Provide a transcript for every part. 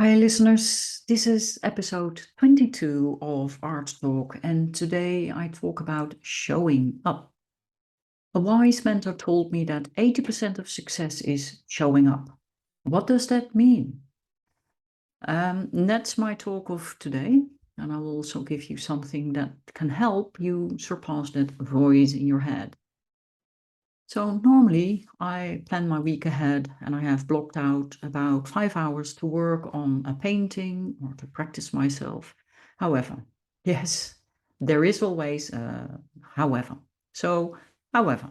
Hi, listeners. This is episode 22 of Art Talk, and today I talk about showing up. A wise mentor told me that 80% of success is showing up. What does that mean? That's my talk of today, and I will also give you something that can help you surpass that voice in your head. So normally I plan my week ahead and I have blocked out about 5 hours to work on a painting or to practice myself. However, yes, there is always a however. However,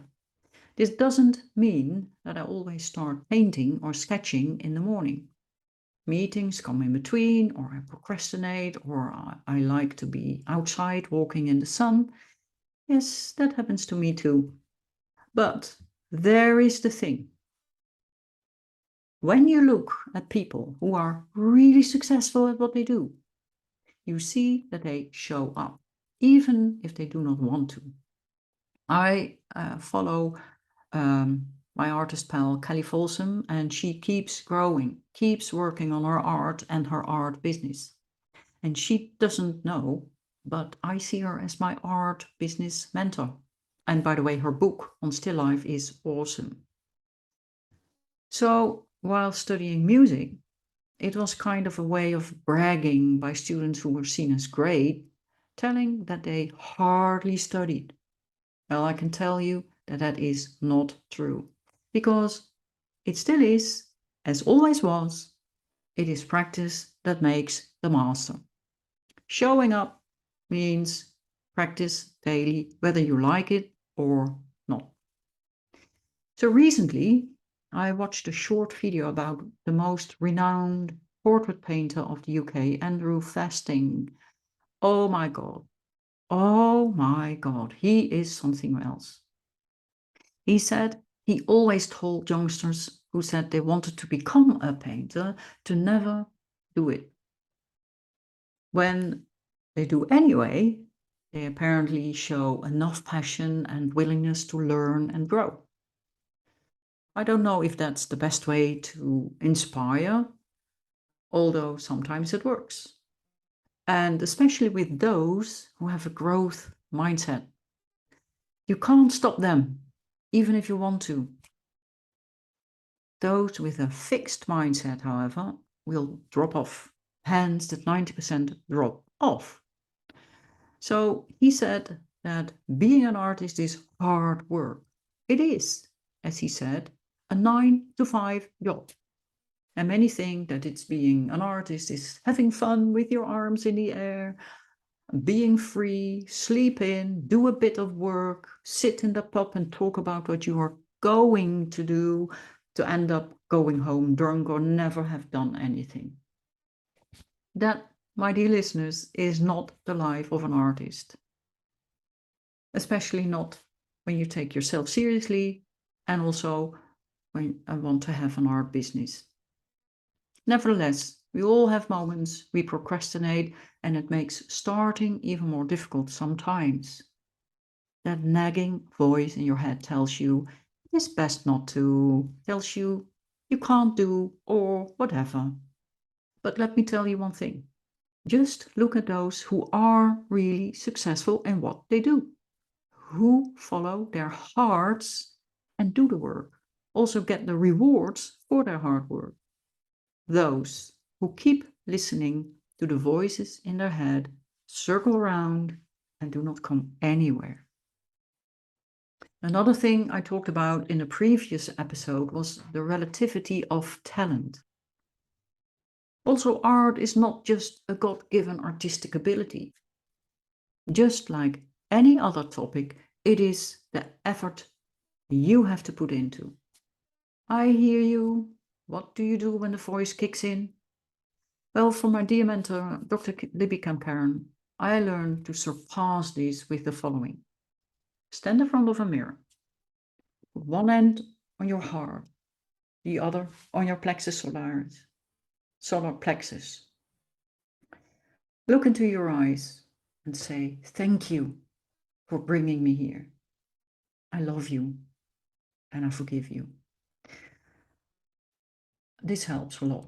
this doesn't mean that I always start painting or sketching in the morning. Meetings come in between, or I procrastinate, or I like to be outside walking in the sun. Yes, that happens to me too. But there is the thing. When you look at people who are really successful at what they do, you see that they show up, even if they do not want to. I follow my artist pal, Kelly Folsom, and she keeps growing, keeps working on her art and her art business. And she doesn't know, but I see her as my art business mentor. And by the way, her book on still life is awesome. So while studying music, it was kind of a way of bragging by students who were seen as great, telling that they hardly studied. Well, I can tell you that that is not true, because it still is, as always was, it is practice that makes the master. Showing up means practice daily, whether you like it or not. So recently, I watched a short video about the most renowned portrait painter of the UK, Andrew Fasting. Oh my God. Oh my God. He is something else. He said he always told youngsters who said they wanted to become a painter to never do it. When they do anyway, they apparently show enough passion and willingness to learn and grow. I don't know if that's the best way to inspire, although sometimes it works. And especially with those who have a growth mindset. You can't stop them, even if you want to. Those with a fixed mindset, however, will drop off. Hence, that 90% drop off. So he said that being an artist is hard work. It is, as he said, a 9 to 5 job. And many think that it's being an artist is having fun with your arms in the air, being free, sleep in, do a bit of work, sit in the pub and talk about what you are going to do to end up going home drunk or never have done anything. That, my dear listeners, is not the life of an artist. Especially not when you take yourself seriously and also when I want to have an art business. Nevertheless, we all have moments we procrastinate, and it makes starting even more difficult sometimes. That nagging voice in your head tells you it's best not to, tells you you can't do, or whatever. But let me tell you one thing. Just look at those who are really successful in what they do, who follow their hearts and do the work, also get the rewards for their hard work. Those who keep listening to the voices in their head, circle around, and do not come anywhere. Another thing I talked about in a previous episode was the relativity of talent. Also, art is not just a God-given artistic ability. Just like any other topic, it is the effort you have to put into. I hear you. What do you do when the voice kicks in? Well, from my dear mentor, Dr. Libby Kamkaran, I learned to surpass this with the following. Stand in front of a mirror. Put one end on your heart, the other on your plexus solaris, solar plexus. Look into your eyes and say, thank you for bringing me here. I love you and I forgive you. This helps a lot.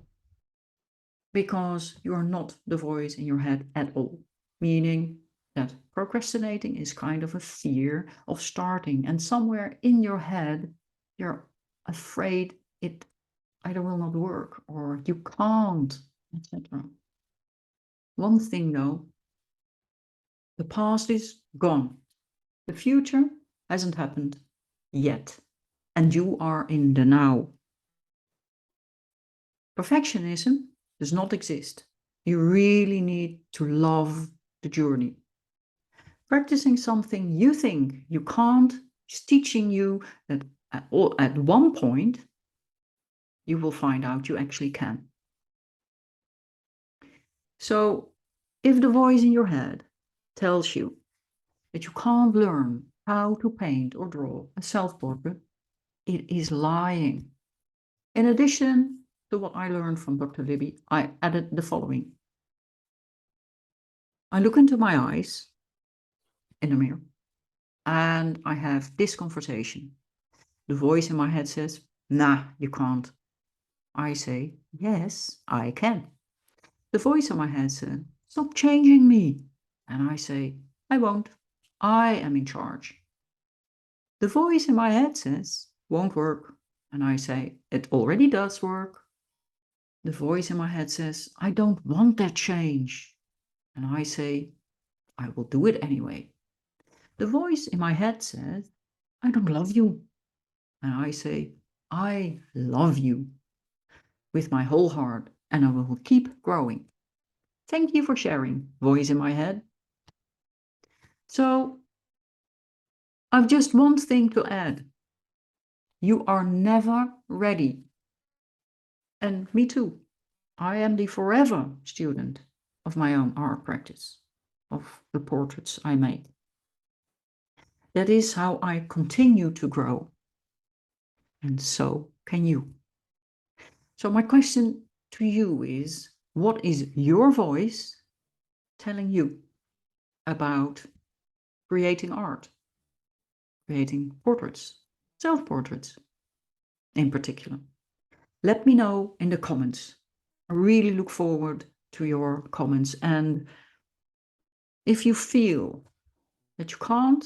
because you are not the voice in your head at all, meaning that procrastinating is kind of a fear of starting, and somewhere in your head you're afraid it either will not work or you can't, etc. One thing though, the past is gone. The future hasn't happened yet, and you are in the now. Perfectionism does not exist. You really need to love the journey. Practicing something you think you can't is teaching you that at one point you will find out you actually can. So if the voice in your head tells you that you can't learn how to paint or draw a self-portrait, it is lying. In addition to what I learned from Dr. Libby, I added the following. I look into my eyes in the mirror and I have this conversation. The voice in my head says, nah, you can't. I say, yes, I can. The voice in my head says, stop changing me. And I say, I won't. I am in charge. The voice in my head says, won't work. And I say, it already does work. The voice in my head says, I don't want that change. And I say, I will do it anyway. The voice in my head says, I don't love you. And I say, I love you with my whole heart, and I will keep growing. Thank you for sharing, voice in my head. So, I've just one thing to add. You are never ready. And me too. I am the forever student of my own art practice, of the portraits I make. That is how I continue to grow. And so can you. So my question to you is, what is your voice telling you about creating art, creating portraits, self-portraits in particular? Let me know in the comments. I really look forward to your comments. And if you feel that you can't,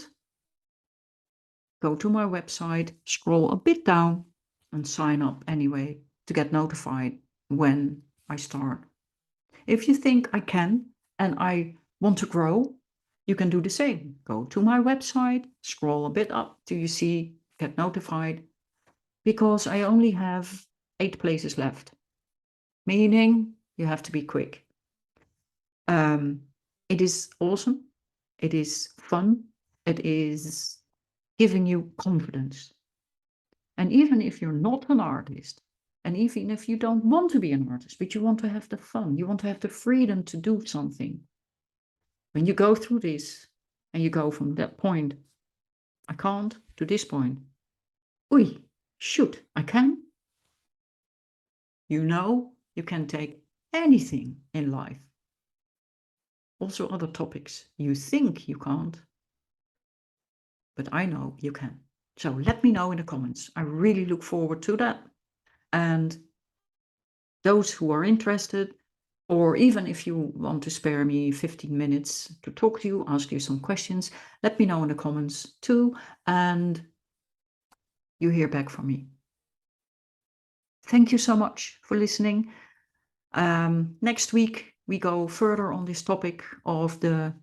go to my website, scroll a bit down and sign up anyway to get notified when I start. If you think I can and I want to grow, you can do the same. Go to my website, scroll a bit up till you see get notified, because I only have 8 places left, meaning you have to be quick. It is awesome. It is fun. It is giving you confidence. And even if you're not an artist, and even if you don't want to be an artist, but you want to have the fun, you want to have the freedom to do something, when you go through this and you go from that point, I can't, to this point, oei, shoot, I can. You know you can take anything in life. Also other topics you think you can't, but I know you can. So let me know in the comments. I really look forward to that. And those who are interested, or even if you want to spare me 15 minutes to talk to you, ask you some questions, let me know in the comments too, and you hear back from me. Thank you so much for listening. Next week, we go further on this topic of the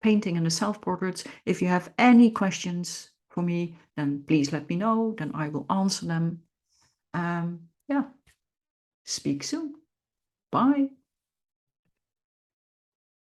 painting and the self-portraits. If you have any questions for me, then please let me know, then I will answer them. Yeah, speak soon. Bye.